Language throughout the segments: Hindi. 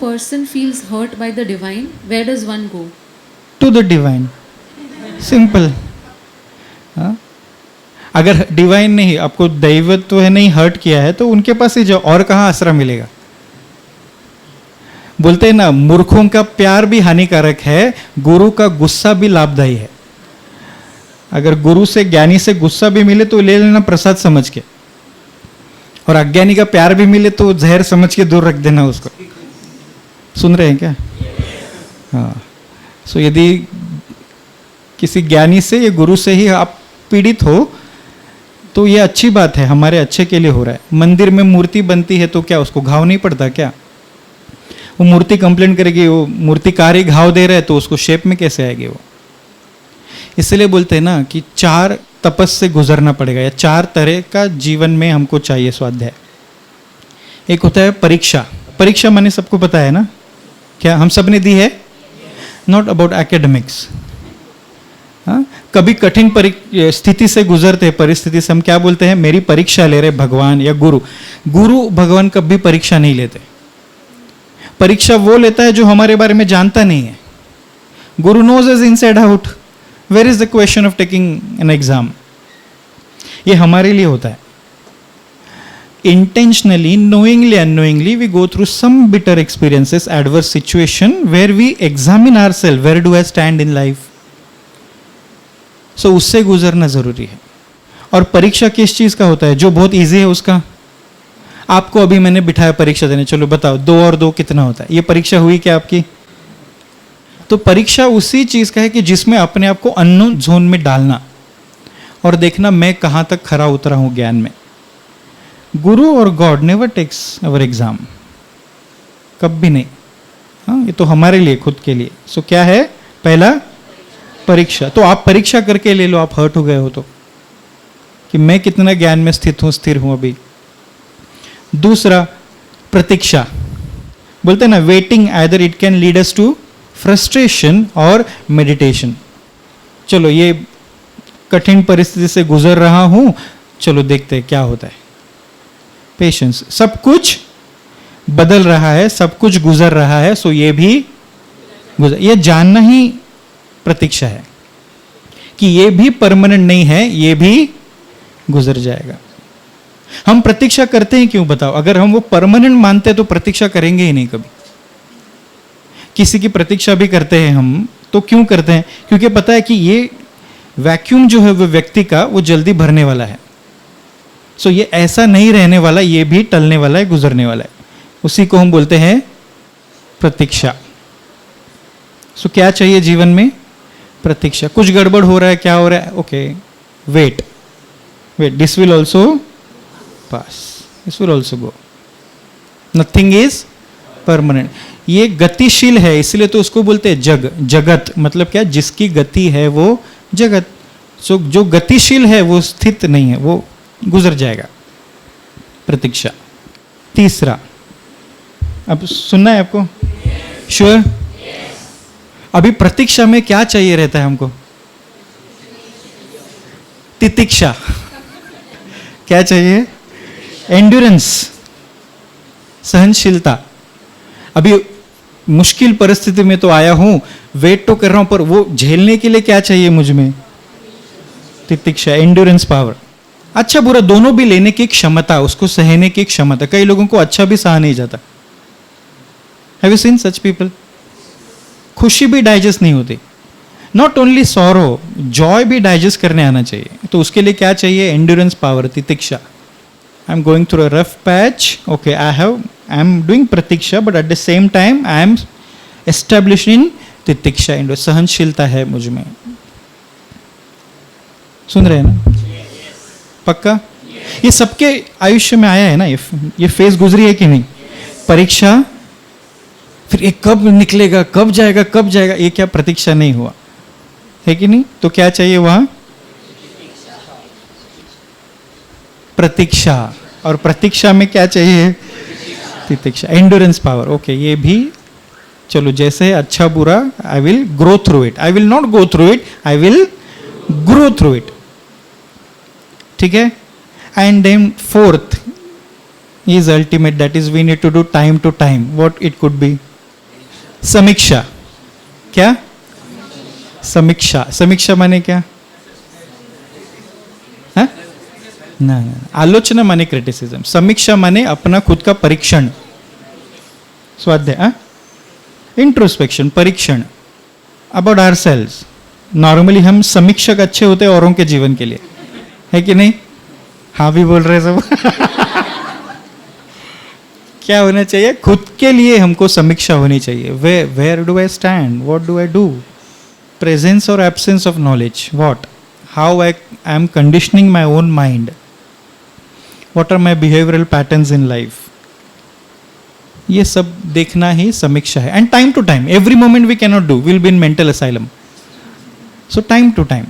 person feels hurt by the divine, where does one go? To the divine. Simple. हाँ? अगर डिवाइन ने ही आपको दैवत्व है नहीं हर्ट किया है तो उनके पास ही जाओ, और कहाँ आसरा मिलेगा। बोलते हैं ना, मूर्खों का प्यार भी हानिकारक है, गुरु का गुस्सा भी लाभदायी है। अगर गुरु से, ज्ञानी से गुस्सा भी मिले तो ले लेना प्रसाद समझ के, और अज्ञानी का प्यार भी मिले तो जहर समझ के दूर रख देना उसको। सुन रहे हैं क्या? हाँ। सो यदि किसी ज्ञानी से या गुरु से ही आप पीड़ित हो तो ये अच्छी बात है, हमारे अच्छे के लिए हो रहा है। मंदिर में मूर्ति बनती है तो क्या उसको घाव नहीं पड़ता क्या? वो मूर्ति कंप्लेंट करेगी, वो मूर्तिकार ही घाव दे रहा है तो उसको शेप में कैसे आएगी वो? इसलिए बोलते हैं ना कि 4 तपस से गुजरना पड़ेगा, या 4 तरह का जीवन में हमको चाहिए स्वाध्याय। एक होता है परीक्षा। परीक्षा माने सबको पता है ना, क्या हम सब ने दी है? Not about academics. हाँ, कभी कठिन स्थिति से गुजरते हैं, परिस्थिति से हम क्या बोलते हैं? मेरी परीक्षा ले रहे भगवान या गुरु। गुरु भगवान कभी परीक्षा नहीं लेते। परीक्षा वो लेता है जो हमारे बारे में जानता नहीं है। Guru knows is inside out. Where is the question of taking an exam? ये हमारे लिए होता है। Intentionally, knowingly, unknowingly, we go through some bitter experiences, adverse situation, where we examine ourselves. Where do I stand in life? So उससे गुजरना जरूरी है। और परीक्षा किस चीज का होता है? जो बहुत इजी है उसका। आपको अभी मैंने बिठाया परीक्षा देने, चलो बताओ 2 और 2 कितना होता है? ये परीक्षा हुई क्या आपकी? तो परीक्षा उसी चीज का है कि जिसमें अपने आप को अननोन जोन में डालना और देखना मैं कहां तक खरा उतरा हूं ज्ञान में। गुरु और गॉड नेवर टेक्स अवर एग्जाम, कभी नहीं। हाँ, ये तो हमारे लिए, खुद के लिए। सो क्या है? पहला परीक्षा। तो आप परीक्षा करके ले लो, आप हर्ट हो गए हो तो, कि मैं कितना ज्ञान में स्थित हूं, स्थिर हूं अभी। दूसरा प्रतीक्षा। बोलते हैं ना, waiting either it can lead us to frustration और मेडिटेशन। चलो ये कठिन परिस्थिति से गुजर रहा हूं, चलो देखते हैं क्या होता है। पेशेंस। सब कुछ बदल रहा है, सब कुछ गुजर रहा है, सो ये भी गुजर। ये जानना ही प्रतीक्षा है कि ये भी परमानेंट नहीं है, ये भी गुजर जाएगा। हम प्रतीक्षा करते हैं क्यों बताओ? अगर हम वो परमानेंट मानते तो प्रतीक्षा करेंगे ही नहीं कभी। किसी की प्रतीक्षा भी करते हैं हम, तो क्यों करते हैं? क्योंकि पता है कि ये वैक्यूम जो है वो व्यक्ति का, वो जल्दी भरने वाला है। सो ये ऐसा नहीं रहने वाला, ये भी टलने वाला है, गुजरने वाला है। उसी को हम बोलते हैं प्रतीक्षा। सो क्या चाहिए जीवन में? प्रतीक्षा। कुछ गड़बड़ हो रहा है, क्या हो रहा है? Okay, wait, this will also pass, this will also go, nothing is permanent. ये गतिशील है, इसलिए तो उसको बोलते हैं जगत। मतलब क्या? जिसकी गति है वो जगत। सो जो गतिशील है वो स्थित नहीं है, वो गुजर जाएगा। प्रतीक्षा। तीसरा, अब सुनना है आपको? श्योर? अभी प्रतीक्षा में क्या चाहिए रहता है हमको? तितिक्षा। क्या चाहिए? एंड्योरेंस, सहनशीलता। अभी मुश्किल परिस्थिति में तो आया हूं, वेट तो कर रहा हूं, पर वो झेलने के लिए क्या चाहिए मुझ में? तितिक्षा, एंड्योरेंस पावर। अच्छा बुरा दोनों भी लेने की क्षमता, उसको सहने की क्षमता। कई लोगों को अच्छा भी सहा नहीं जाता। Have you seen such people? खुशी भी डाइजेस्ट नहीं होती। नॉट ओनली सॉरो, जॉय भी डाइजेस्ट करने आना चाहिए। तो उसके लिए क्या चाहिए? एंड्योरेंस पावर, तितिक्षा। I am going through a rough patch, okay, I am doing प्रतीक्षा, but at the same time I am established in तितिक्षा। सहनशीलता है मुझ में। सुन रहे हैं ना? पक्का? ये सबके आयुष्य में आया है ना, ये फेज गुजरी है कि नहीं? परीक्षा, फिर ये कब निकलेगा, कब जाएगा, कब जाएगा, ये क्या प्रतीक्षा नहीं हुआ है कि नहीं? तो क्या चाहिए वहां? प्रतीक्षा। और प्रतीक्षा में क्या चाहिए? तितिक्षा, एंड्योरेंस पावर। ओके, ये भी चलो, जैसे अच्छा बुरा, I will grow through it. I will not go through it, I will grow through it. ठीक है? And then fourth is ultimate, that is we need to do time to time. What it could be? समीक्षा, क्या समीक्षा, समीक्षा माने क्या? हाँ? ना, आलोचना माने क्रिटिसिज्म, समीक्षा माने अपना खुद का परीक्षण, स्वाध्याय, इंट्रोस्पेक्शन, परीक्षण अबाउट आवरसेल्व्स। नॉर्मली हम समीक्षक अच्छे होते हैं औरों के जीवन के लिए, है कि नहीं? हाँ भी बोल रहे सब। क्या होना चाहिए? खुद के लिए हमको समीक्षा होनी चाहिए। Where do I stand, what do I do, presence और absence of knowledge, what, how I am conditioning my own mind, what are my behavioural patterns in life, ये सब देखना ही समीक्षा है। And time to time, every moment we can not do, will be in mental asylum, so time to time,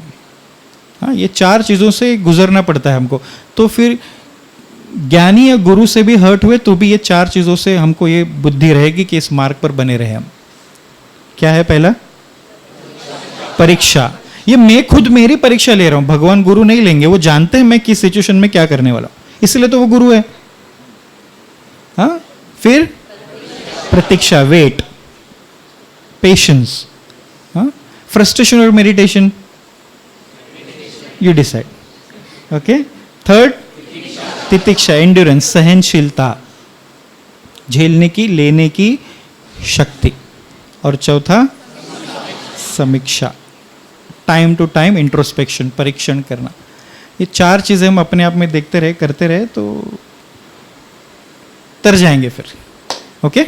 हाँ, ये चार चीजों से गुजरना पड़ता है हमको। तो फिर ज्ञानी या गुरु से भी हर्ट हुए तो भी ये चार चीजों से हमको ये बुद्धि रहेगी कि इस मार्ग पर बने रहे हम। क्या है पहला? परीक्षा। ये मैं खुद मेरी परीक्षा ले रहा हूं, भगवान गुरु नहीं लेंगे, वो जानते हैं मैं किस सिचुएशन में क्या करने वाला हूं, इसलिए तो वो गुरु है। हाँ, फिर प्रतीक्षा, वेट, पेशेंस, हाँ, फ्रस्ट्रेशन और meditation, you decide, okay. Third तितिक्षा, एंड्योरेंस, सहनशीलता, झेलने की, लेने की शक्ति। और चौथा समीक्षा, टाइम टू टाइम इंट्रोस्पेक्शन, परीक्षण करना। ये चार चीजें हम अपने आप में देखते रहे, करते रहे तो तर जाएंगे फिर, ओके।